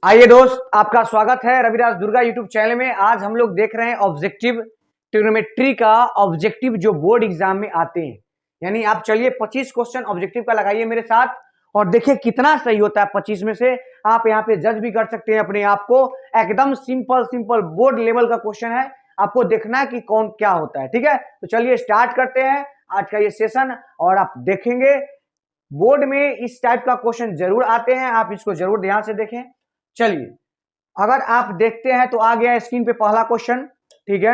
आइए दोस्त, आपका स्वागत है रविराज दुर्गा यूट्यूब चैनल में। आज हम लोग देख रहे हैं ऑब्जेक्टिव ट्रिग्नोमेट्री का ऑब्जेक्टिव जो बोर्ड एग्जाम में आते हैं। यानी आप चलिए 25 क्वेश्चन ऑब्जेक्टिव का लगाइए मेरे साथ और देखिए कितना सही होता है 25 में से। आप यहाँ पे जज भी कर सकते हैं अपने आप को। एकदम सिंपल बोर्ड लेवल का क्वेश्चन है, आपको देखना है कि कौन क्या होता है। ठीक है, तो चलिए स्टार्ट करते हैं आज का ये सेशन। और आप देखेंगे बोर्ड में इस टाइप का क्वेश्चन जरूर आते हैं, आप इसको जरूर ध्यान से देखें। चलिए, अगर आप देखते हैं तो आ गया स्क्रीन पे पहला क्वेश्चन। ठीक है,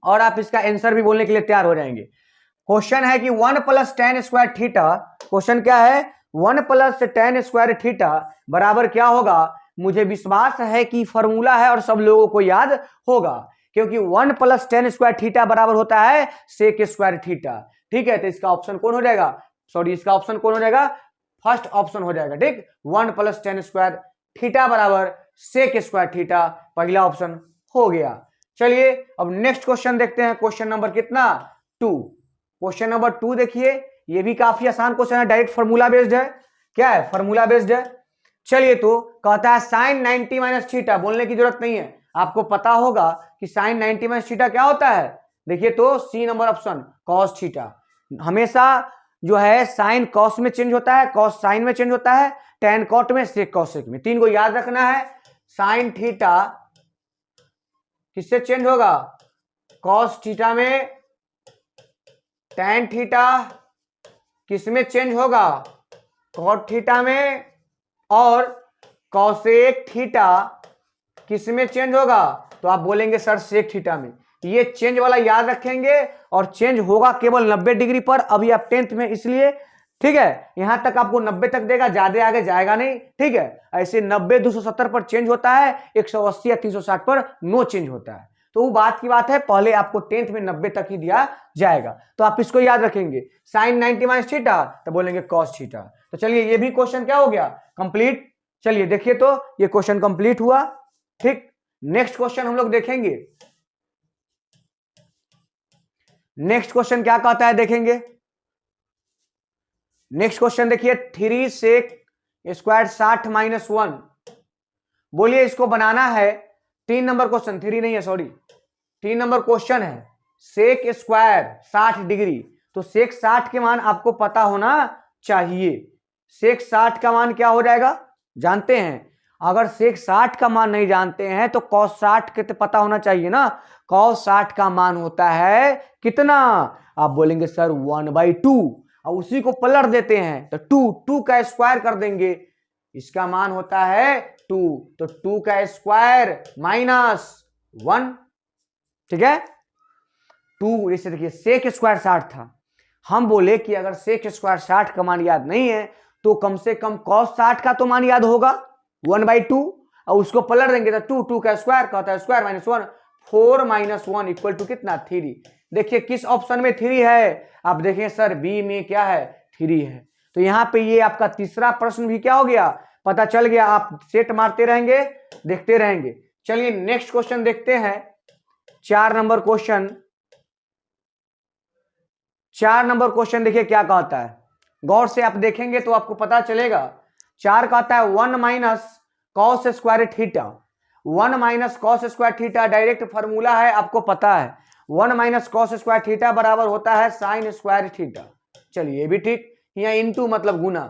और आप इसका आंसर भी बोलने के लिए तैयार हो जाएंगे। क्वेश्चन है कि 1 + tan स्क्वायर थीटा, क्वेश्चन क्या है 1 + tan स्क्वायर थीटा बराबर क्या होगा। मुझे विश्वास है कि फॉर्मूला है और सब लोगों को याद होगा, क्योंकि 1 + tan स्क्वायर थीटा बराबर होता है सेक स्क्वायर थीटा। ठीक है, तो इसका ऑप्शन कौन हो जाएगा, इसका ऑप्शन कौन हो जाएगा, फर्स्ट ऑप्शन हो जाएगा। ठीक, 1 + tan स्क्वायर थीटा बराबर सेक स्क्वायर थीटा, पहला ऑप्शन हो गया। चलिए अब नेक्स्ट क्वेश्चन देखते हैं। क्वेश्चन नंबर कितना 2। क्वेश्चन नंबर 2 देखिए, ये भी काफी आसान क्वेश्चन है, डायरेक्ट फॉर्मूला बेस्ड है। क्या है, फॉर्मूला बेस्ड है। चलिए, तो कहता है साइन 90 - थीटा, बोलने की जरूरत नहीं है, आपको पता होगा कि साइन 90 - थीटा क्या होता है। देखिए तो C number option cos theta. हमेशा जो है साइन कॉस में चेंज होता है, कॉस साइन में चेंज होता है, टेन कॉट में, सेक कॉसेक में। तीन को याद रखना है। साइन थीटा किससे चेंज होगा, कॉस थीटा में। टेन थीटा किसमें चेंज होगा, कॉट थीटा में। और कॉसेक थीटा किसमें चेंज होगा, तो आप बोलेंगे सर सेक थीटा में। ये चेंज वाला याद रखेंगे, और चेंज होगा केवल 90 डिग्री पर। अभी आप 10th में इसलिए, ठीक है, यहां तक आपको 90 तक देगा, ज्यादा आगे जाएगा नहीं। ठीक है, ऐसे 90 270 पर चेंज होता है, 180 या 360 पर नो चेंज होता है। तो वो बात की बात है, पहले आपको 10th में 90 तक ही दिया जाएगा। तो आप इसको याद रखेंगे, साइन 90 - थीटा तो बोलेंगे कॉस थीटा। तो चलिए ये भी क्वेश्चन क्या हो गया, कंप्लीट। चलिए देखिए तो ये क्वेश्चन कंप्लीट हुआ। ठीक, नेक्स्ट क्वेश्चन हम लोग देखेंगे। नेक्स्ट क्वेश्चन क्या कहता है देखेंगे। नेक्स्ट क्वेश्चन देखिए, 3 सेक स्क्वायर 60 - 1। बोलिए इसको बनाना है। 3 नंबर क्वेश्चन, 3 नहीं है सॉरी, 3 नंबर क्वेश्चन है। सेक स्क्वायर 60 डिग्री, तो सेक 60 के मान आपको पता होना चाहिए। सेक 60 का मान क्या हो जाएगा, जानते हैं। अगर सेक 60 का मान नहीं जानते हैं तो कॉस 60 के तो पता होना चाहिए ना। कॉस 60 का मान होता है कितना, आप बोलेंगे सर 1/2, और उसी को पलट देते हैं तो 2 का स्क्वायर कर देंगे, इसका मान होता है 2, तो 2 का स्क्वायर -1। ठीक है, 2 जैसे देखिए सेक स्क्वायर 60 था, हम बोले कि अगर सेक स्क्वायर 60 का मान याद नहीं है तो कम से कम कॉस 60 का तो मान याद होगा 1/2, और उसको पलट देंगे तो 2 का स्क्वायर कहता है स्क्वायर -1, 4 - 1 इक्वल टू कितना 3। देखिए किस ऑप्शन में 3 है, आप देखें सर बी में क्या है 3 है। तो यहां पे ये आपका तीसरा प्रश्न भी क्या हो गया, पता चल गया। आप सेट मारते रहेंगे, देखते रहेंगे। चलिए नेक्स्ट क्वेश्चन देखते हैं। 4 नंबर क्वेश्चन, 4 नंबर क्वेश्चन देखिए क्या कहता है, गौर से आप देखेंगे तो आपको पता चलेगा। 4 कहता है 1 - cos square theta. 1 - cos square theta direct formula है, आपको पता है। 1 - कॉस स्क्वायर थीटा बराबर होता है साइन स्क्वायर थीटा। चलिए ये भी ठीक, यहाँ इंटू मतलब गुना।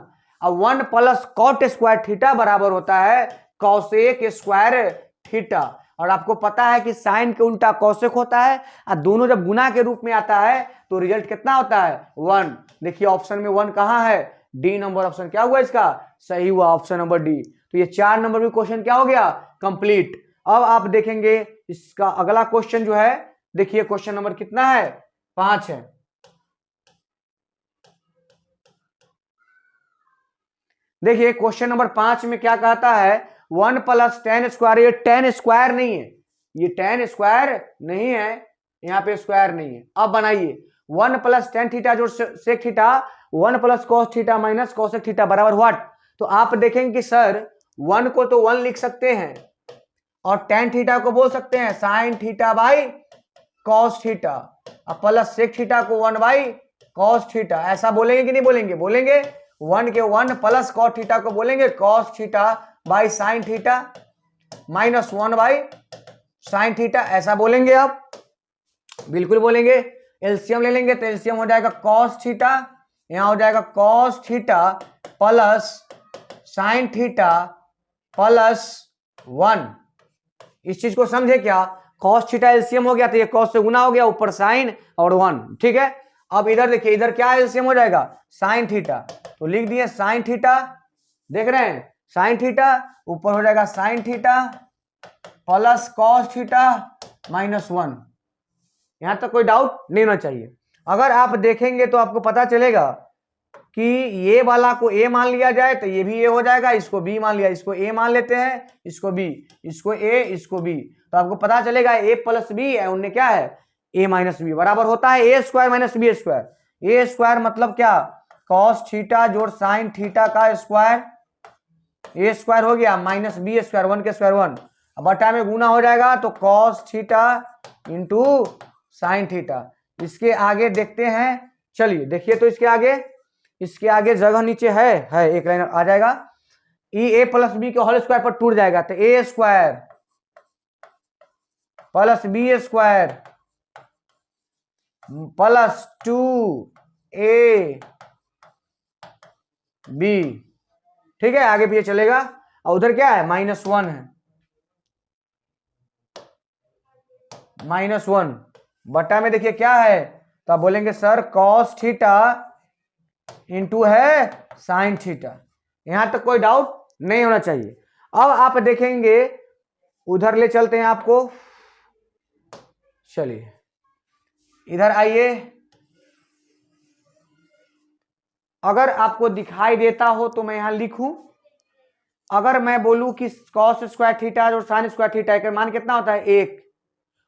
अब 1 + कॉट स्क्वायर थीटा बराबर होता है कॉसेक स्क्वायर थीटा। और आपको पता है कि साइन के उल्टा कौशिक होता है, और दोनों जब गुना के रूप में आता है तो रिजल्ट कितना होता है 1। देखिए ऑप्शन में 1 कहां है, डी नंबर ऑप्शन क्या हुआ इसका, सही हुआ ऑप्शन नंबर डी। तो ये 4 नंबर भी क्वेश्चन क्या हो गया, कंप्लीट। अब आप देखेंगे इसका अगला क्वेश्चन जो है, देखिए क्वेश्चन नंबर कितना है 5 है। देखिए क्वेश्चन नंबर 5 में क्या कहता है, 1 + tan स्क्वायर। ये tan स्क्वायर नहीं है, ये tan स्क्वायर नहीं है, यहाँ पे स्क्वायर नहीं है। अब बनाइए 1 + tan थीटा जो sec theta, 1 + cos theta - cosec theta बराबर व्हाट। तो आप देखेंगे कि सर 1 को तो 1 लिख सकते हैं, और tan थीटा को बोल सकते हैं sine theta by cos theta, और प्लस सेक थीटा को 1/cos थीटा। ऐसा बोलेंगे कि नहीं बोलेंगे, बोलेंगे। 1 के 1 + cos थीटा को बोलेंगे cos theta by sine theta minus 1 by sine theta, ऐसा बोलेंगे आप? बिल्कुल बोलेंगे। एलसीएम ले लेंगे तो एलसीएम हो जाएगा कॉस थीटा, यहां हो जाएगा cos theta plus sine theta plus 1। इस चीज को समझे क्या? कॉस थीटा एलसीएम हो गया तो ये कॉस से गुना हो गया, ऊपर साइन और 1, ठीक है। अब इधर देखिए, इधर क्या एलसीएम हो जाएगा? साइन थीटा, तो लिख दिए साइन थीटा, देख रहे हैं साइन थीटा, ऊपर हो जाएगा sine theta plus cos theta minus 1। यहां तक कोई डाउट नहीं होना चाहिए। अगर आप देखेंगे तो आपको पता चलेगा कि ये वाला को ए मान लिया जाए तो ये भी ए हो जाएगा, इसको बी मान लिया, इसको ए मान लेते हैं, इसको बी, इसको ए, इसको बी, तो आपको पता चलेगा ए प्लस बी है उनने क्या है? ए माइनस बी बराबर होता है ए स्क्वायर माइनस बी स्क्वायर। ए स्क्वायर मतलब क्या? कॉस थीटा जोड़ साइन थीटा का स्क्वायर, ए स्क्वायर हो गया माइनस बी स्क्वायर, 1 के स्क्वायर 1, बटा में गुना हो जाएगा तो cos theta into sine theta. इसके आगे देखते हैं, चलिए देखिए तो इसके आगे जगह नीचे है एक लाइन आ जाएगा, ई ए प्लस बी के होल स्क्वायर पर टूट जाएगा तो A square plus B square plus 2 B, ठीक है, आगे पीछे चलेगा। और उधर क्या है? -1 है, -1 बटा में देखिए क्या है, तो आप बोलेंगे सर कॉस थीटा इंटू है साइन थीटा। यहां तक कोई डाउट नहीं होना चाहिए। अब आप देखेंगे, उधर ले चलते हैं आपको, चलिए इधर आइए। अगर आपको दिखाई देता हो तो मैं यहां लिखूं, अगर मैं बोलूं कि कॉस स्क्वायर थीटा और साइन स्क्वायर थीटा का मान कितना होता है? 1,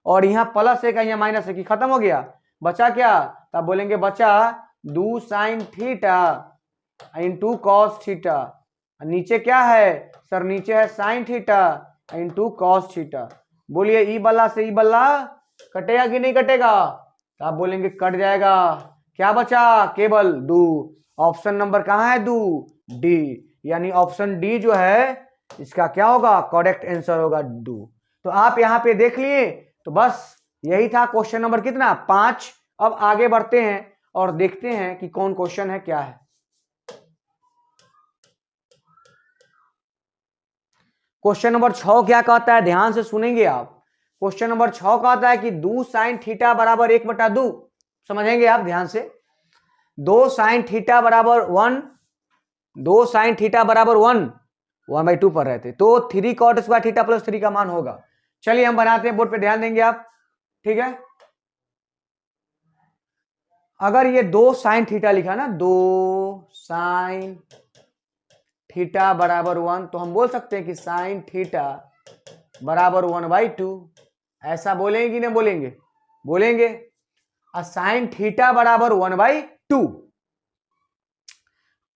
और यहाँ प्लस 1 है, यहाँ माइनस 1, खत्म हो गया, बचा क्या? तब बोलेंगे बचा 2 sine theta into cos theta. नीचे क्या है सर? नीचे है sine theta into cos theta. बोलिए ई बल्ला से ई बल्ला कटेगा कि नहीं कटेगा? तो आप बोलेंगे कट जाएगा। क्या बचा? केवल 2। ऑप्शन नंबर कहाँ है? 2 डी, यानी ऑप्शन डी जो है इसका क्या होगा? करेक्ट आंसर होगा 2। तो आप यहाँ पे देख लिए, तो बस यही था क्वेश्चन नंबर कितना? 5। अब आगे बढ़ते हैं और देखते हैं कि कौन क्वेश्चन है, क्या है। क्वेश्चन नंबर 6 क्या कहता है? ध्यान से सुनेंगे आप। क्वेश्चन नंबर 6 कहता है कि 2 साइन थीटा बराबर 1/2, समझेंगे आप ध्यान से। 2 साइन थीटा बराबर 1, 2 साइन थीटा बराबर 1/2 पर रहते तो 3 कॉट स्क्वायर थीटा प्लस 3 का मान होगा। चलिए हम बनाते हैं, बोर्ड पे ध्यान देंगे आप, ठीक है। अगर ये 2 साइन थीटा लिखा ना, 2 साइन थीटा बराबर 1, तो हम बोल सकते हैं कि साइन थीटा बराबर 1/2, ऐसा बोलेंगे कि नहीं बोलेंगे? बोलेंगे। और साइन थीटा बराबर 1/2।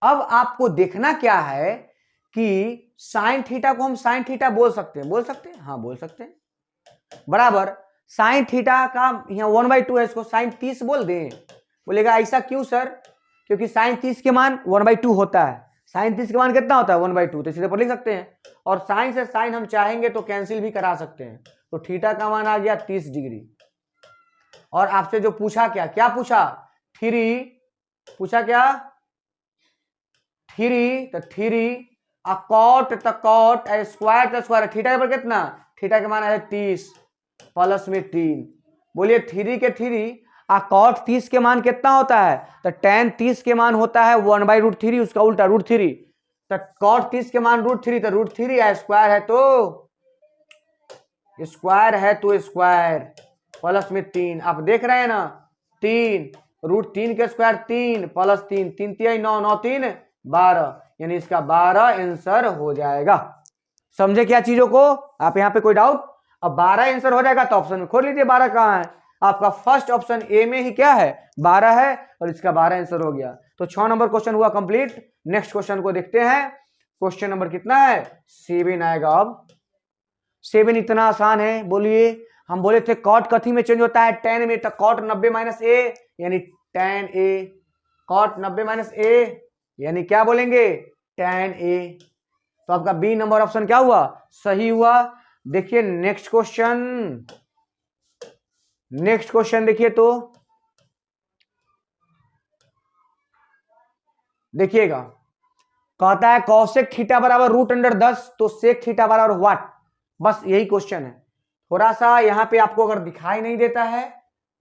अब आपको देखना क्या है कि साइन थीटा को हम साइन थीटा बोल सकते हैं, हाँ बोल सकते हैं। बराबर साइन थीटा का यहाँ 1/2 है, इसको साइन 30 बोल दें। बोलेगा ऐसा क्यों सर? क्योंकि साइन 30 के मान 1/2 होता है। साइन 30 के मान कितना होता है? 1/2, तो सीधे पर लिख सकते हैं। और साइन से साइन हम चाहेंगे तो कैंसिल भी करा सकते हैं। तो थीटा का मान आ गया 30 डिग्री। और आपसे जो पूछा, क्या पूछा? 3 पूछा, क्या 3, तो 3 कॉट स्क्वायर थीटा पर कितना? थीटा के मान है 30 प्लस में 3। बोलिए 3 के 3 कॉट 30 के मान कितना होता है? तो tan 30 के मान होता है 1/√3, उसका उल्टा √3। तो कॉट 30 के मान √3, तो √3 है, स्क्वायर है तो स्क्वायर प्लस में 3। आप देख रहे हैं ना, 3 √3 के स्क्वायर 3 प्लस 3, 3 3 9, 9 3 12, यानी इसका 12 आंसर हो जाएगा। समझे क्या चीजों को आप? यहाँ पे कोई डाउट? अब 12 आंसर हो जाएगा तो ऑप्शन में खोल लीजिए 12 कहाँ है। आपका फर्स्ट ऑप्शन ए में ही क्या है? 12 है, और इसका 12 आंसर हो गया। तो 6 नंबर क्वेश्चन हुआ कंप्लीट। नेक्स्ट क्वेश्चन को देखते हैं। क्वेश्चन नंबर कितना है? 7 आएगा। अब 7 इतना आसान है। बोलिए, हम बोले थे कॉट कथी में चेंज होता है? tan में। तो कॉट 90 - a यानी tan a, कॉट 90 - a यानी क्या बोलेंगे? tan a। तो आपका बी नंबर ऑप्शन क्या हुआ, सही हुआ। देखिए नेक्स्ट क्वेश्चन, नेक्स्ट क्वेश्चन देखिए तो देखिएगा, कहता है कौशिक थीटा बराबर रूट अंडर 10, तो सेक थीटा बराबर व्हाट, बस यही क्वेश्चन है। थोड़ा सा यहाँ पे आपको अगर दिखाई नहीं देता है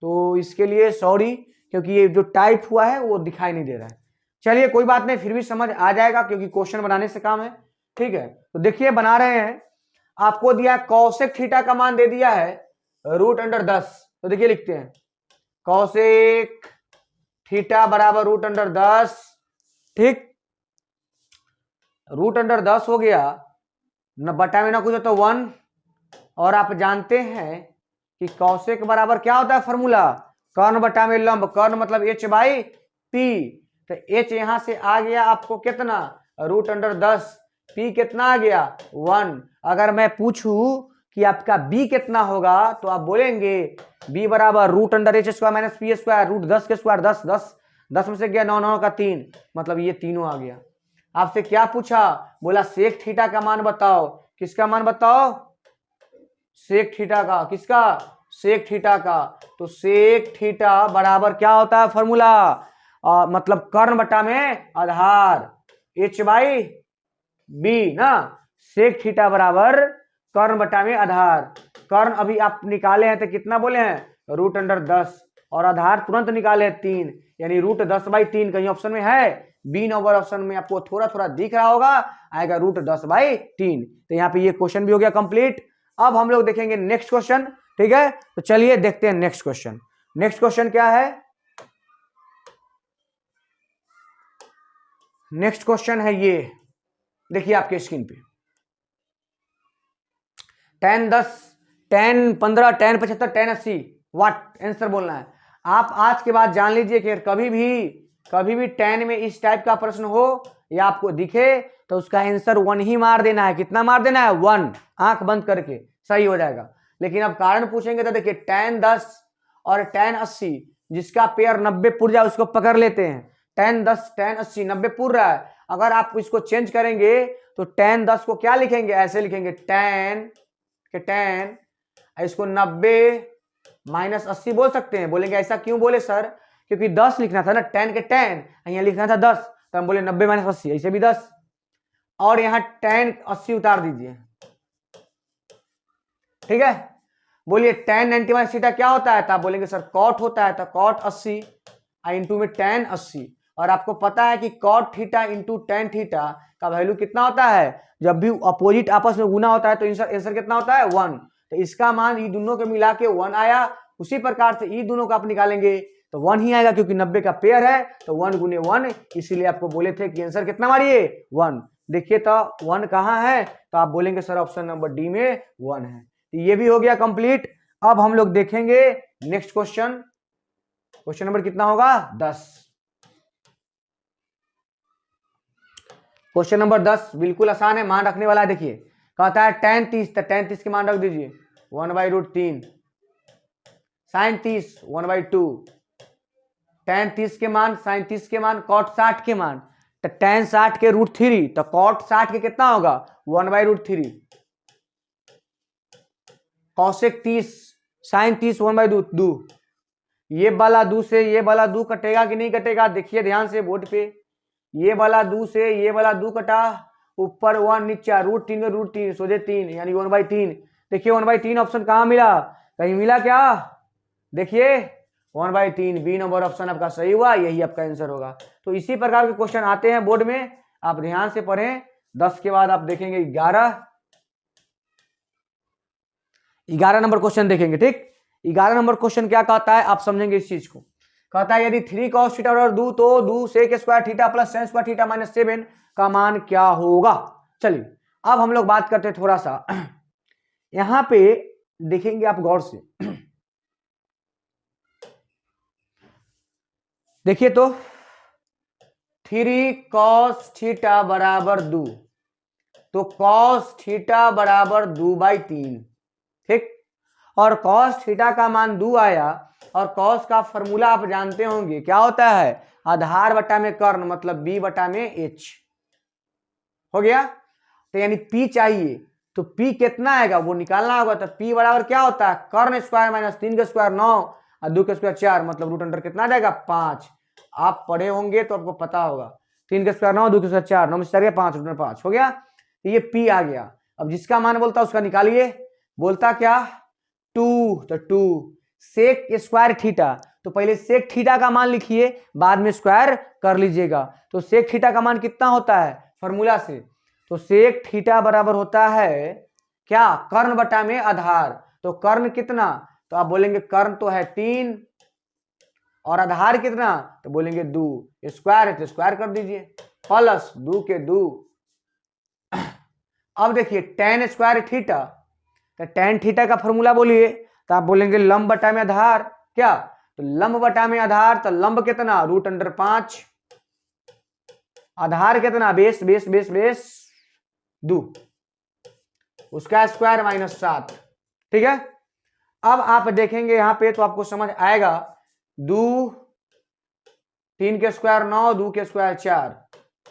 तो इसके लिए सॉरी, क्योंकि ये जो टाइप हुआ है वो दिखाई नहीं दे रहा है। चलिए कोई बात नहीं, फिर भी समझ आ जाएगा क्योंकि क्वेश्चन बनाने से काम है। ठीक है, तो देखिए बना रहे हैं, आपको दिया कौशिक थीटा का मान दे दिया है रूट अंडर 10, तो देखिए लिखते हैं कौशिक थीटा बराबर रूट अंडर 10, ठीक, रूट अंडर 10 हो गया, न बटा में ना कुछ तो 1, और आप जानते हैं कि कौशिक बराबर क्या होता है फॉर्मूला, कर्ण बटा में लंब, कर्ण मतलब h बाई पी, तो h यहां से आ गया आपको कितना, रूट अंडर 10, p कितना आ गया 1। अगर मैं पूछूं कि आपका b कितना होगा तो आप बोलेंगे b बराबर root under h square minus p square, root 10 के स्क्वायर 10, 10 10 में से गया 9, 9 का 3, मतलब ये तीनों आ गया। आपसे क्या पूछा, बोला सेक थीटा का मान बताओ, किसका मान बताओ, सेक थीटा का, किसका, सेक थीटा का। तो सेक थीटा बराबर क्या होता है फॉर्मूला, मतलब कर्ण बटा में आधार, h बाई बी ना, सेक थीटा बराबर कर्ण बटा में आधार। कर्ण अभी आप निकाले हैं तो कितना बोले हैं, रूट अंडर 10, और आधार तुरंत निकाले 3, यानी रूट 10 बाई 3, कहीं ऑप्शन में है, बी नंबर ऑप्शन में आपको थोड़ा थोड़ा दिख रहा होगा, आएगा रूट 10 बाई 3। तो यहाँ पे ये क्वेश्चन भी हो गया कंप्लीट। अब हम लोग देखेंगे नेक्स्ट क्वेश्चन, ठीक है, तो चलिए देखते हैं नेक्स्ट क्वेश्चन। नेक्स्ट क्वेश्चन क्या है, नेक्स्ट क्वेश्चन है ये, देखिए आपके स्क्रीन पे, tan 10, tan 15, tan 75, tan 80 वाट आंसर बोलना है। आप आज के बाद जान लीजिए कि कभी भी tan में इस टाइप का प्रश्न हो या आपको दिखे तो उसका आंसर 1 ही मार देना है। कितना मार देना है, 1, आंख बंद करके, सही हो जाएगा। लेकिन अब कारण पूछेंगे तो देखिए tan 10 और tan 80, जिसका पेयर 90 पुर जाए उसको पकड़ लेते हैं। tan 10 tan 80 90 पुर रहा है, अगर आप इसको चेंज करेंगे तो tan 10 को क्या लिखेंगे, ऐसे लिखेंगे tan के tan, इसको 90 माइनस 80 बोल सकते हैं। बोलेंगे ऐसा क्यों बोले सर, क्योंकि 10 लिखना था ना, tan के tan, यहाँ लिखना था 10, तो हम बोले 90 माइनस 80, ऐसे भी 10, और यहाँ tan 80 उतार दीजिए, ठीक है। बोलिए tan 90 माइनस थीटा क्या होता है, तो आप बोलेंगे सर cot होता है, तो cot 80 इंटू में tan 80, और आपको पता है कि cot theta into tan theta का वैल्यू कितना होता है, जब भी अपोजिट आपस में गुना होता है तो आंसर कितना होता है 1, तो इसका मान ये दोनों के मिला के 1 आया। उसी प्रकार से ये दोनों का आप निकालेंगे तो 1 ही आएगा, क्योंकि 90 का पेयर है तो 1 गुने 1, इसीलिए आपको बोले थे कि आंसर कितना मारिए 1। देखिए तो 1 कहाँ है, तो आप बोलेंगे सर ऑप्शन नंबर डी में 1 है। तो ये भी हो गया कंप्लीट। अब हम लोग देखेंगे नेक्स्ट क्वेश्चन, क्वेश्चन नंबर कितना होगा 10। क्वेश्चन नंबर 10 बिल्कुल आसान है, मान रखने वाला है। देखिए कहता है tan 30, तो tan 30 के मान रख दीजिए 1/√3, sin 30 1/2, tan 30 के मान, sin 30 के मान, cot 60 के मान, तो tan 60 के √3, तो cot 60 के कितना होगा 1/√3, cosec 30 sin 30 1/2, ये वाला 2 से ये वाला 2 कटेगा कि नहीं कटेगा, देखिए ध्यान से बोर्ड पे, ये वाला 2 से ये वाला 2 कटा, ऊपर 1 नीचे √3 में √3 सोझे 3, यानी 1/3। देखिए 1/3 ऑप्शन कहाँ मिला, कहीं मिला क्या, देखिए 1/3, बी नंबर ऑप्शन आपका सही हुआ, यही आपका आंसर होगा। तो इसी प्रकार के क्वेश्चन आते हैं बोर्ड में, आप ध्यान से पढ़ें। 10 के बाद आप देखेंगे 11 नंबर क्वेश्चन देखेंगे, ठीक। 11 नंबर क्वेश्चन क्या कहता है, आप समझेंगे इस चीज को। कहता है यदि 3 cos थीटा बराबर 2, तो 2 sec square theta plus tan square theta minus 7 का मान क्या होगा। चलिए अब हम लोग बात करते हैं थोड़ा सा, यहां पे देखेंगे आप गौर से, देखिए तो 3 cos थीटा बराबर 2, तो cos थीटा बराबर 2/3, ठीक, और cos थीटा का मान 2 आया, और cos का फॉर्मूला आप जानते होंगे क्या होता है, आधार बटा में कर्ण, मतलब b बटा में h हो गया। तो यानी P चाहिए, तो P कितना आएगा वो निकालना होगा। तो P बराबर क्या होता है, कर्ण स्क्वायर माइनस 3 का स्क्वायर 9 और 2 का स्क्वायर 4, मतलब रूट अंडर कितना आ जाएगा 5। आप पढ़े होंगे तो आपको पता होगा, 3 का स्क्वायर 9, 2 का स्क्वायर 4, 9 में 4 5, रूट अंडर 5 हो गया। तो ये P आ गया। अब जिसका मान बोलता उसका निकालिए, बोलता क्या 2, तो 2 सेक स्क्वायर थीटा, तो पहले सेक थीटा का मान लिखिए, बाद में स्क्वायर कर लीजिएगा। तो सेक थीटा का मान कितना होता है फॉर्मूला से, तो सेक थीटा बराबर होता है क्या, कर्ण बटा में आधार। तो कर्ण कितना, तो आप बोलेंगे कर्ण तो है 3 और आधार कितना, तो बोलेंगे 2, स्क्वायर है तो स्क्वायर कर दीजिए, प्लस 2 के 2। अब देखिए tan स्क्वायर थीटा, तो tan थीटा का फॉर्मूला बोलिए, तो आप बोलेंगे लंब बटा में आधार, क्या, तो लंब बटा में आधार, तो लंब कितना रूट अंडर 5, आधार कितना बेस बेस बेस बेस 2, उसका स्क्वायर माइनस 7। ठीक है, अब आप देखेंगे यहां पे तो आपको समझ आएगा, 2 3 के स्क्वायर 9, 2 के स्क्वायर 4,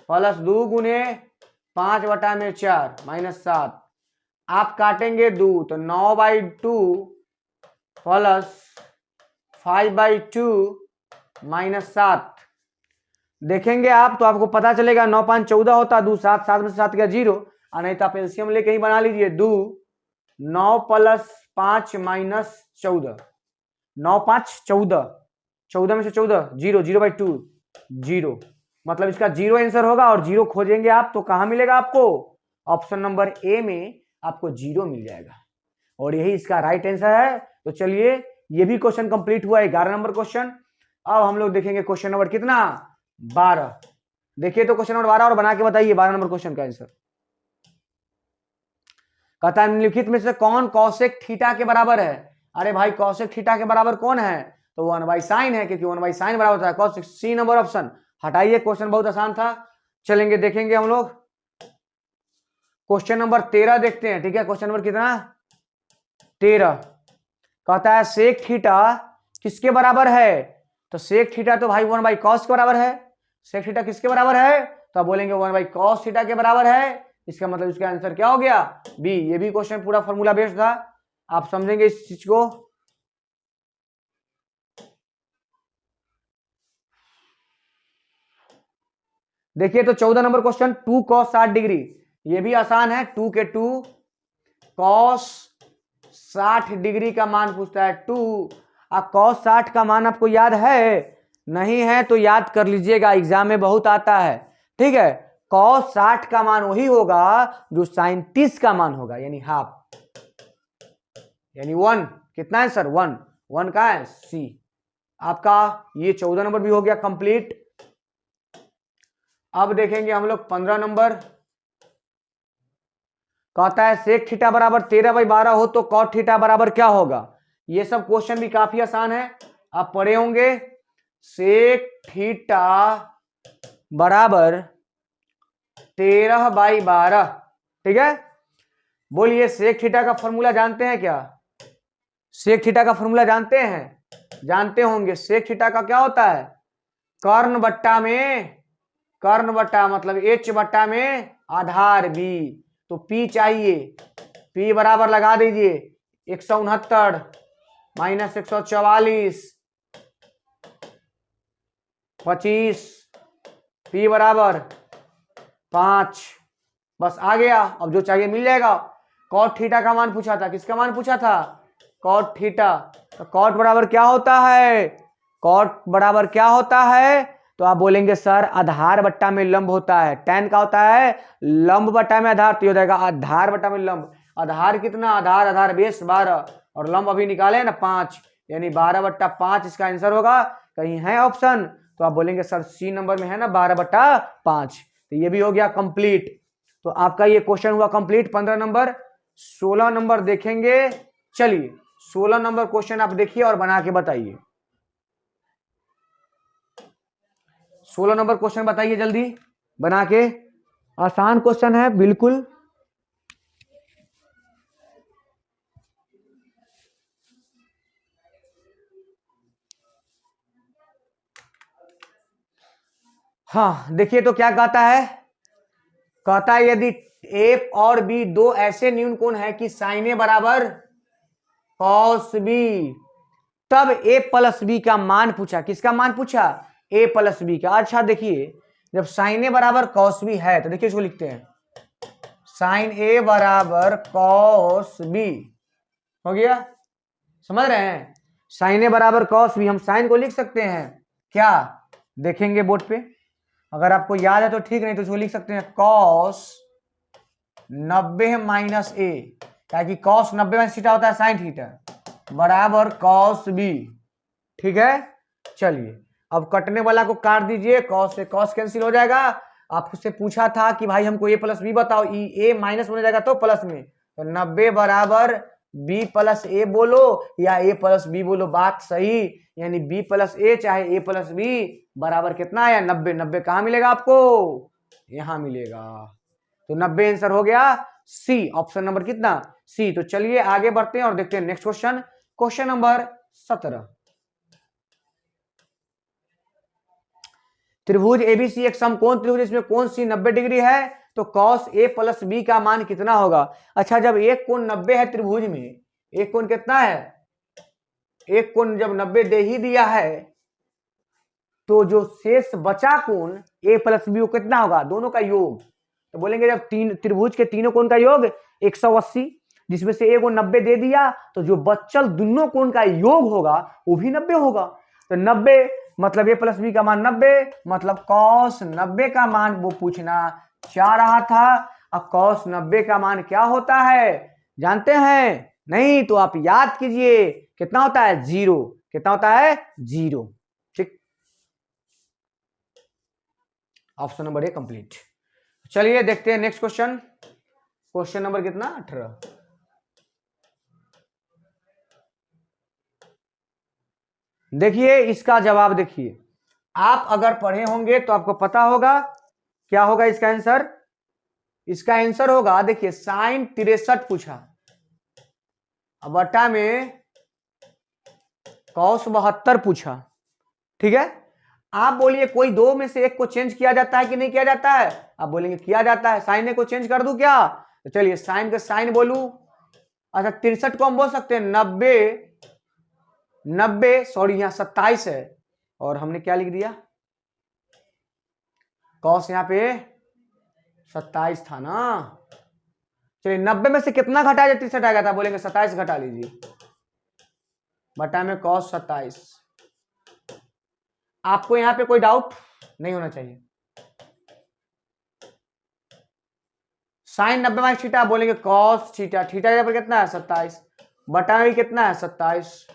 प्लस 2 गुने 5 बटा में 4 माइनस 7, आप काटेंगे 2 तो 9/2 प्लस 5/2 माइनस 7, देखेंगे आप तो आपको पता चलेगा 9 5 14 होता, 2 7 7 में से 7 गया 0, और नहीं तो आप एलसीएम लेके ही बना लीजिए, 2 9 प्लस 5 माइनस 14, 9 5 14, 14 में से 14 0, 0/2 0, मतलब इसका 0 आंसर होगा। और 0 खोजेंगे आप तो कहां मिलेगा आपको, ऑप्शन नंबर ए में आपको 0 मिल जाएगा, और यही इसका राइट आंसर है। तो चलिए ये भी क्वेश्चन कंप्लीट हुआ, 11 नंबर क्वेश्चन। अब हम लोग देखेंगे क्वेश्चन नंबर कितना 12। देखिए तो क्वेश्चन नंबर 12 और बना के बताइए 12 नंबर क्वेश्चन का आंसर। कहता है निम्नलिखित में से कौन कौशिक थीटा के बराबर है। अरे भाई कौशिक थीटा के बराबर कौन है, तो 1/sin है, क्योंकि 1/sin बराबर होता है कौशिक। सी नंबर ऑप्शन हटाइए, क्वेश्चन बहुत आसान था। चलेंगे देखेंगे हम लोग क्वेश्चन नंबर 13 देखते हैं। ठीक है, क्वेश्चन नंबर कितना 13। कहता है सेक थीटा किसके बराबर है, तो सेक थीटा तो भाई 1/cos के बराबर है। सेक थीटा किसके बराबर है, तो आप बोलेंगे 1/cos थीटा के बराबर है, इसका मतलब इसका आंसर क्या हो गया बी। ये भी क्वेश्चन पूरा फॉर्मूला बेस्ड था, आप समझेंगे इस चीज को। देखिए तो 14 नंबर क्वेश्चन 2 cos 60 डिग्री, ये भी आसान है। 2 के 2 cos 60 डिग्री का मान पूछता है 2। अब cos 60 का मान आपको याद है, नहीं है तो याद कर लीजिएगा, एग्जाम में बहुत आता है। ठीक है, cos 60 का मान वही होगा जो sin 30 का मान होगा, यानी हाफ, यानी 1। कितना है सर 1, 1 का है सी। आपका ये 14 नंबर भी हो गया कंप्लीट। अब देखेंगे हम लोग 15 नंबर। कहता है सेक थीटा बराबर 13/12 हो तो कॉट थीटा बराबर क्या होगा। ये सब क्वेश्चन भी काफी आसान है, आप पढ़े होंगे। सेक थीटा बराबर 13/12। ठीक है, बोलिए सेक थीटा का फॉर्मूला जानते हैं क्या, सेक थीटा का फॉर्मूला जानते हैं, जानते होंगे। सेक थीटा का क्या होता है, कर्ण बट्टा में, कर्ण बट्टा मतलब एच बट्टा में आधार बी, तो पी चाहिए, पी बराबर लगा दीजिए 169 माइनस 144 25, पी बराबर 5, बस आ गया। अब जो चाहिए मिल जाएगा। कॉट थीटा का मान पूछा था, किसका मान पूछा था, कॉट थीटा। तो कॉट बराबर क्या होता है, कॉट बराबर क्या होता है, तो आप बोलेंगे सर आधार बट्टा में लंब होता है। tan का होता है लंब बट्टा में आधार, तो ये हो जाएगा आधार बट्टा में लंब। आधार कितना, आधार आधार बेस 12 और लंब अभी निकाले ना 5, यानी 12/5 इसका आंसर होगा। कहीं है ऑप्शन, तो आप बोलेंगे सर सी नंबर में है ना 12/5। तो ये भी हो गया कंप्लीट। तो आपका ये क्वेश्चन हुआ कंप्लीट 15 नंबर। 16 नंबर देखेंगे। चलिए 16 नंबर क्वेश्चन आप देखिए और बना के बताइए। 16 नंबर क्वेश्चन बताइए जल्दी बना के, आसान क्वेश्चन है बिल्कुल। हाँ देखिए तो क्या कहता है, कहता है यदि ए और बी दो ऐसे न्यून कोण है कि साइन ए बराबर कॉस बी, तब ए प्लस बी का मान पूछा। किसका मान पूछा? ए प्लस बी का। अच्छा देखिए, जब साइन ए बराबर कॉस बी है तो देखिए इसको लिखते हैं, साइन ए बराबर कॉस बी, हो गया, समझ रहे हैं? साइन ए बराबर कॉस बी, हम साइन को लिख सकते हैं क्या? देखेंगे बोर्ड पे, अगर आपको याद है तो ठीक, नहीं तो इसको लिख सकते हैं कॉस 90 माइनस ए, ताकि कॉस 90 माइनस थीटा होता है साइन थीटा, बराबर कॉस बी। ठीक है, चलिए अब कटने वाला को काट दीजिए, कॉस से कॉस कैंसिल हो जाएगा। आपसे पूछा था कि भाई हमको ए प्लस बी बताओ, ए माइनस में जाएगा तो प्लस में, तो 90 बराबर बी प्लस ए बोलो या ए प्लस बी बोलो, बात सही। यानी बी प्लस ए चाहे ए प्लस बी बराबर कितना है? 90। 90 कहाँ मिलेगा आपको? यहां मिलेगा। तो 90 आंसर हो गया सी, ऑप्शन नंबर कितना? सी। तो चलिए आगे बढ़ते हैं और देखते हैं नेक्स्ट क्वेश्चन, क्वेश्चन नंबर 17। त्रिभुज एबीसी एक समकोण त्रिभुज, इसमें कोण सी 90 डिग्री है, तो कॉस ए प्लस बी का मान कितना होगा? अच्छा, जब एक कोण 90 है त्रिभुज में, एक कोण कितना है? एक कोण जब 90 दे ही दिया है, तो जो शेष बचा कोण ए प्लस बी कितना होगा? दोनों का योग। तो बोलेंगे जब तीन त्रिभुज के तीनों कोण का योग 180, जिसमें से ए को 90 दे दिया, तो जो बच्चल दोनों कोण का योग होगा वो भी 90 होगा। तो 90 मतलब ए प्लस बी का मान 90, मतलब कॉस 90 का मान वो पूछना चाह रहा था। अब कॉस 90 का मान क्या होता है जानते हैं? नहीं तो आप याद कीजिए, कितना होता है? 0। कितना होता है? 0। ठीक, ऑप्शन नंबर ए कंप्लीट। चलिए देखते हैं नेक्स्ट क्वेश्चन, क्वेश्चन नंबर कितना? 18। देखिए इसका जवाब, देखिए आप अगर पढ़े होंगे तो आपको पता होगा क्या होगा इसका आंसर। इसका आंसर होगा, देखिए साइन 63 पूछा, अब बटा में कॉस 72 पूछा। ठीक है, आप बोलिए कोई दो में से एक को चेंज किया जाता है कि नहीं किया जाता है? आप बोलेंगे किया जाता है। साइन ए को चेंज कर दूं क्या? तो चलिए साइन का साइन बोलूं। अच्छा 63 को हम बोल सकते हैं 90 सॉरी यहाँ 27 है, और हमने क्या लिख दिया? कॉस यहाँ पे 27 था ना। चलिए 90 में से कितना घटा जाए 63 आएगा था? बोलेंगे 27 घटा लीजिए, बटा में कॉस 27। आपको यहां पे कोई डाउट नहीं होना चाहिए। साइन 90 माइनस थीटा, बोलेंगे कॉस थीटा, थीटा पर कितना है? 27, बटा में भी कितना है? 27,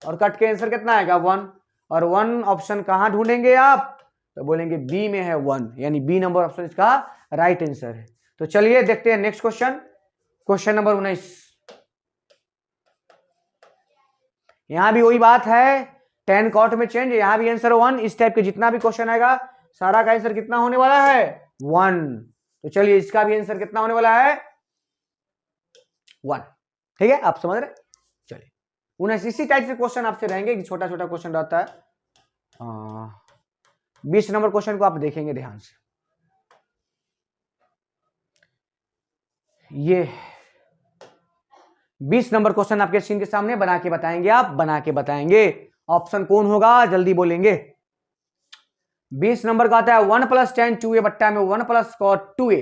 और कट के आंसर कितना आएगा? 1। और 1 ऑप्शन कहां ढूंढेंगे आप? तो बोलेंगे बी में है 1, यानी बी नंबर ऑप्शन इसका राइट आंसर है। तो चलिए देखते हैं नेक्स्ट क्वेश्चन, क्वेश्चन नंबर 19। यहां भी वही बात है, टेन कॉट में चेंज, यहां भी आंसर 1। इस टाइप के जितना भी क्वेश्चन आएगा सारा का आंसर कितना होने वाला है? 1। तो चलिए इसका भी आंसर कितना होने वाला है? 1। ठीक है, आप समझ रहे? चलिए 19 इसी टाइप से क्वेश्चन आपसे रहेंगे, छोटा छोटा क्वेश्चन रहता है। 20 नंबर क्वेश्चन को आप देखेंगे ध्यान से। ये 20 नंबर क्वेश्चन आपके स्क्रीन के सामने, बना के बताएंगे, आप बना के बताएंगे। ऑप्शन कौन होगा जल्दी बोलेंगे। 20 नंबर का आता है 1 + tan 2a बट्टा में 1 + cot 2a।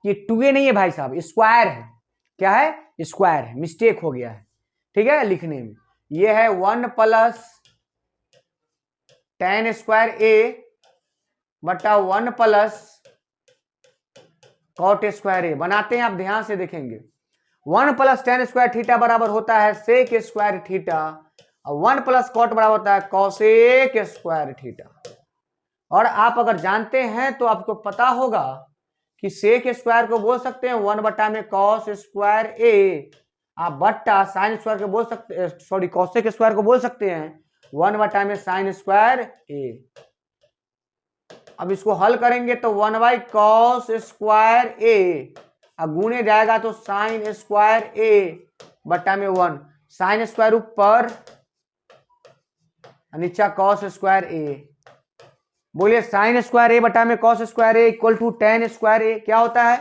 ये 2a नहीं है भाई साहब, स्क्वायर है। क्या है? स्क्वायर है, मिस्टेक हो गया है, ठीक है लिखने में। ये है 1 + tan स्क्वायर a बट्टा 1 + cot स्क्वायर a। बनाते हैं, आप ध्यान से देखेंगे। 1 + tan स्क्वायर थीटा बराबर होता है sec स्क्वायर थीटा, और 1 + cot बराबर होता है cosec स्क्वायर थीटा। और आप अगर जानते हैं तो आपको पता होगा कि सेक स्क्वायर को बोल सकते हैं 1 बटा में कॉस स्क्वायर ए, आप बट्टा साइन स्क्वायर को बोल सकते, सॉरी कॉसेक स्क्वायर को बोल सकते हैं 1 बटा में साइन स्क्वायर ए। अब इसको हल करेंगे तो 1 / कॉस स्क्वायर ए, अब गुणे जाएगा तो साइन स्क्वायर ए बटा में 1, साइन स्क्वायर ऊपर नीचा कॉस स्क्वायर ए। बोलिए साइन स्क्वायर ए बटा में cos square A equal to tan square A. क्या होता है?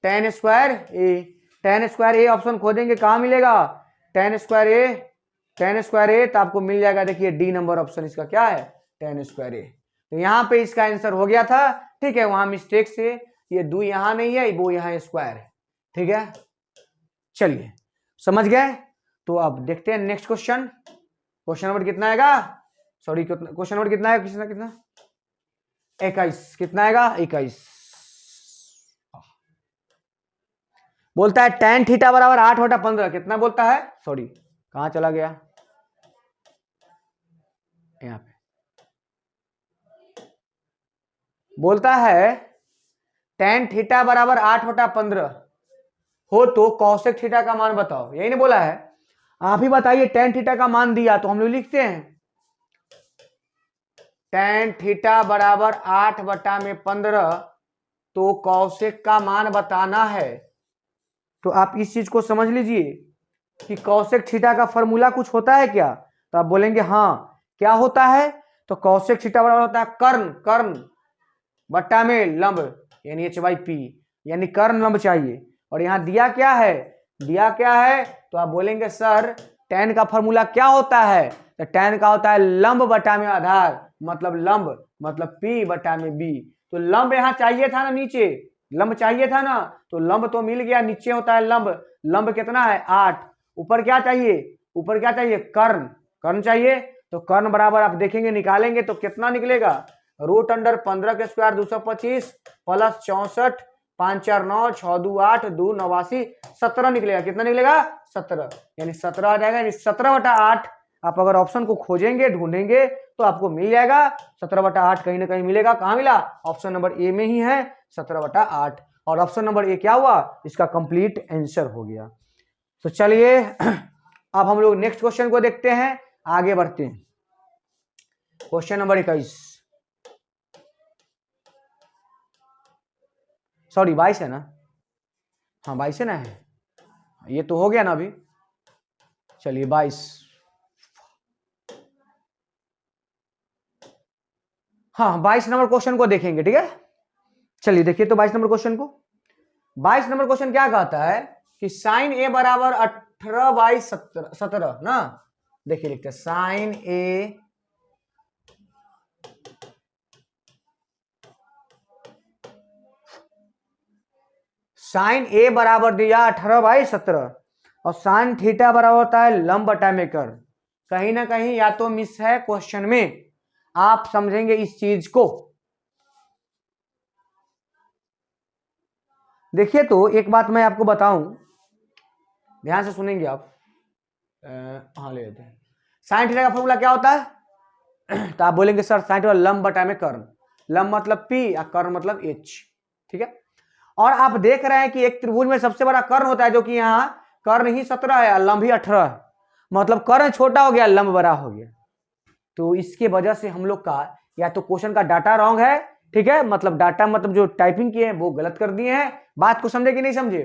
Tan square A. Tan square A option खोजेंगे कहां मिलेगा? Tan square A, tan square A तो आपको मिल जाएगा। देखिए डी नंबर ऑप्शन इसका क्या है? Tan square A. तो यहां पे इसका आंसर हो गया था। ठीक है, वहां मिस्टेक से ये दो यहां नहीं है, वो यहां स्क्वायर है। ठीक है, चलिए समझ गए। तो अब देखते हैं नेक्स्ट क्वेश्चन। क्वेश्चन नंबर कितना आएगा? सॉरी, क्वेश्चन नंबर कितना है? कितना 21। कितना आएगा? 21। बोलता है टेन थीटा बराबर 8/15। कितना बोलता है? सॉरी, कहां चला गया? यहां पे बोलता है टेन थीटा बराबर 8/15 हो तो कौशिक थीटा का मान बताओ। यही नहीं बोला है? आप ही बताइए। टेन थीटा का मान दिया तो हम लोग लिखते हैं टेन थीटा बराबर 8/15 तो कौशिक का मान बताना है। तो आप इस चीज को समझ लीजिए कि कौशिक थीटा का फॉर्मूला कुछ होता है क्या? तो आप बोलेंगे हाँ। क्या होता है? तो कौशिक थीटा बराबर होता है कर्ण, कर्ण बट्टा में लंब, यानी h/p, यानी कर्ण लंब चाहिए। और यहां दिया क्या है? दिया क्या है? तो आप बोलेंगे सर टेन का फॉर्मूला क्या होता है? तो टेन का होता है लंब बटा में आधार, मतलब लंब मतलब p बटा में b। तो लंब यहां चाहिए था ना, नीचे लंब चाहिए था ना, तो लंब तो मिल गया। नीचे होता है लंब, लंब कितना है? 8। ऊपर क्या चाहिए? ऊपर क्या चाहिए? कर्ण, कर्ण चाहिए। तो कर्ण बराबर आप देखेंगे निकालेंगे तो कितना निकलेगा? रूट अंडर 15 के स्क्वायर 225 प्लस 64, 5 4 9, 6 2 8, 2 89, 17 निकलेगा। कितना निकलेगा? 17, यानी 17 आ जाएगा। यानी 17/8 आप अगर ऑप्शन को खोजेंगे, ढूंढेंगे तो आपको मिल जाएगा। 17/8 कहीं ना कहीं मिलेगा। कहां मिला? ऑप्शन नंबर ए में ही है, 17/8। और ऑप्शन नंबर ए क्या हुआ? इसका कंप्लीट आंसर हो गया। तो चलिए अब हम लोग नेक्स्ट क्वेश्चन को देखते हैं, आगे बढ़ते हैं। क्वेश्चन नंबर 21, सॉरी 22 है ना? हाँ 22 है ना? है ये तो हो गया ना अभी। चलिए 22, हाँ 22 नंबर क्वेश्चन को देखेंगे। ठीक है, चलिए देखिए तो 22 नंबर क्वेश्चन को। 22 नंबर क्वेश्चन क्या कहता है कि साइन ए बराबर 18/17 ना। देखिए लिखते हैं साइन ए साइन ए बराबर दिया 18/17 और साइन थीटा बराबर होता है लंब बटा में कर्ण। कहीं ना कहीं या तो मिस है क्वेश्चन में, आप समझेंगे इस चीज को। देखिए तो एक बात मैं आपको बताऊं, ध्यान से सुनेंगे आप। हाँ ले लेते हैं। साइन थीटा का फॉर्मूला क्या होता है? तो आप बोलेंगे सर साइन थीटा लंब बटा में कर्ण। लंब मतलब p या कर्ण मतलब h। ठीक है, और आप देख रहे हैं कि एक त्रिभुज में सबसे बड़ा कर्ण होता है, जो कि यहाँ कर्ण ही 17 है और लंब ही 18 है। मतलब कर्ण छोटा हो गया, लंब बड़ा हो गया। तो इसके वजह से हम लोग का या तो क्वेश्चन का डाटा रॉन्ग है। ठीक है, मतलब डाटा मतलब जो टाइपिंग किए हैं वो गलत कर दिए हैं। बात को समझे कि नहीं समझे?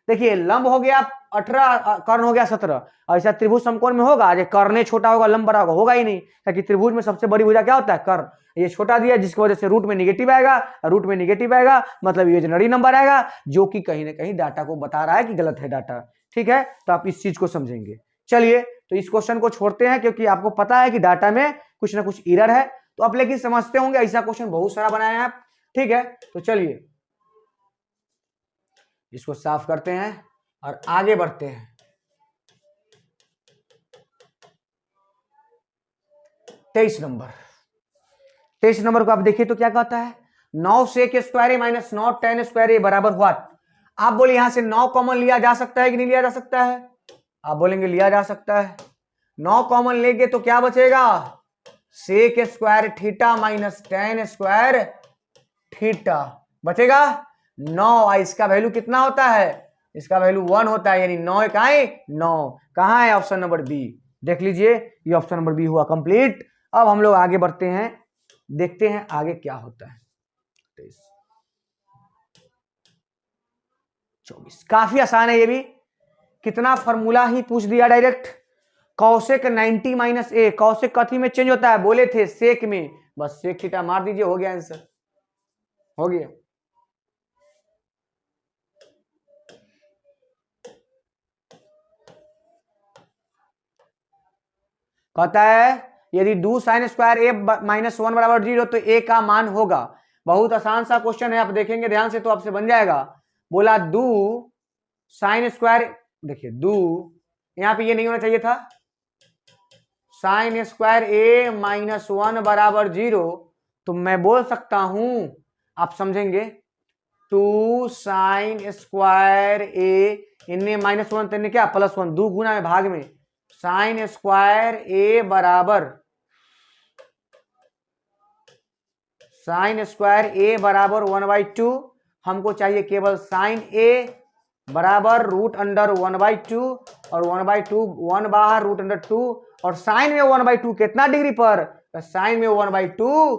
देखिए लंब हो गया 18, कर्ण हो गया 17। ऐसा त्रिभुज समकोण में होगा जो कर्ण छोटा होगा लंब बड़ा होगा? होगा ही नहीं, क्योंकि त्रिभुज में सबसे बड़ी भुजा क्या होता है? कर्ण। ये छोटा दिया जिसकी वजह से रूट में निगेटिव आएगा, रूट में निगेटिव आएगा मतलब इमेजिनरी नंबर आएगा, जो कि कहीं ना कहीं डाटा को बता रहा है कि गलत है डाटा। ठीक है, तो आप इस चीज को समझेंगे। चलिए तो इस क्वेश्चन को छोड़ते हैं, क्योंकि आपको पता है कि डाटा में कुछ ना कुछ एरर है। तो आप लेकिन समझते होंगे, ऐसा क्वेश्चन बहुत सारा बनाया है आप। ठीक है, तो चलिए इसको साफ करते हैं और आगे बढ़ते हैं। 23 नंबर को आप देखिए तो क्या कहता है? 9 सेक स्क्वायर ए माइनस 9 टेन स्क्वायर ए बराबर व्हाट? आप बोले यहां से 9 कॉमन लिया जा सकता है कि नहीं लिया जा सकता है? आप बोलेंगे लिया जा सकता है। 9 कॉमन लेंगे तो क्या बचेगा? Sec square theta minus ten square theta बचेगा 9। इसका वैल्यू कितना होता है? इसका वैल्यू 1 होता है, यानी 9 इकाई 9। कहां है? Option number B. देख लीजिए ये ऑप्शन नंबर बी हुआ कंप्लीट। अब हम लोग आगे बढ़ते हैं, देखते हैं आगे क्या होता है। 24 काफी आसान है ये भी। कितना फॉर्मूला ही पूछ दिया डायरेक्ट। कौशिक 90 माइनस ए, कौशिक कथी में चेंज होता है, बोले थे सेक में, बस सेक थीटा मार दीजिए, हो गया आंसर, हो गया। कहता है यदि दो साइन स्क्वायर ए माइनस 1 बराबर 0 तो ए का मान होगा। बहुत आसान सा क्वेश्चन है, आप देखेंगे ध्यान से तो आपसे बन जाएगा। बोला दो साइन स्क्वायर, देखिए दो, यहां पे ये नहीं होना चाहिए था, साइन स्क्वायर ए माइनस 1 बराबर 0, तो मैं बोल सकता हूं, आप समझेंगे, 2 साइन स्क्वायर ए, इनने माइनस 1 तो क्या प्लस 1, 2 गुना में भाग में, साइन स्क्वायर ए बराबर, साइन स्क्वायर ए बराबर 1/2, हमको चाहिए केवल साइन ए बराबर रूट अंडर 1/2, और 1/2 1 बाहर रूट अंडर 2, और साइन में 1/2 कितना डिग्री पर, साइन में 1/2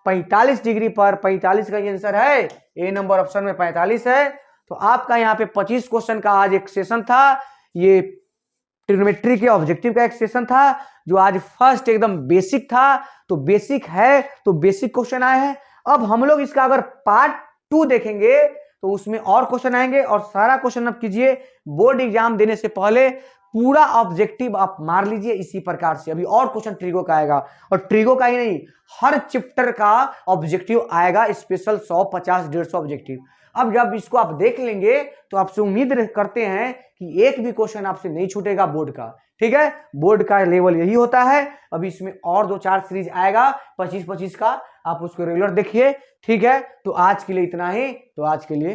45 डिग्री पर, 45 का आंसर है, ए नंबर ऑप्शन में 45 है। तो आपका यहाँ पे 25 क्वेश्चन का आज एक सेशन था, ये ट्रिग्नोमेट्री के ऑब्जेक्टिव का एक सेशन था जो आज फर्स्ट एकदम बेसिक था। तो बेसिक है तो बेसिक क्वेश्चन आए हैं। अब हम लोग इसका अगर पार्ट 2 देखेंगे तो उसमें और क्वेश्चन आएंगे, और सारा क्वेश्चन आप कीजिए, बोर्ड एग्जाम देने से पहले पूरा ऑब्जेक्टिव आप मार लीजिए इसी प्रकार से। अभी और क्वेश्चन ट्रिगो का आएगा, और ट्रिगो का ही नहीं, हर चैप्टर का ऑब्जेक्टिव आएगा, स्पेशल 100, 50, 150 ऑब्जेक्टिव। अब जब इसको आप देख लेंगे तो आपसे उम्मीद करते हैं कि एक भी क्वेश्चन आपसे नहीं छूटेगा बोर्ड का, ठीक है। बोर्ड का लेवल यही होता है। अभी इसमें और 2-4 सीरीज आएगा 25-25 का, आप उसको रेगुलर देखिए, ठीक है। तो आज के लिए इतना ही, तो आज के लिए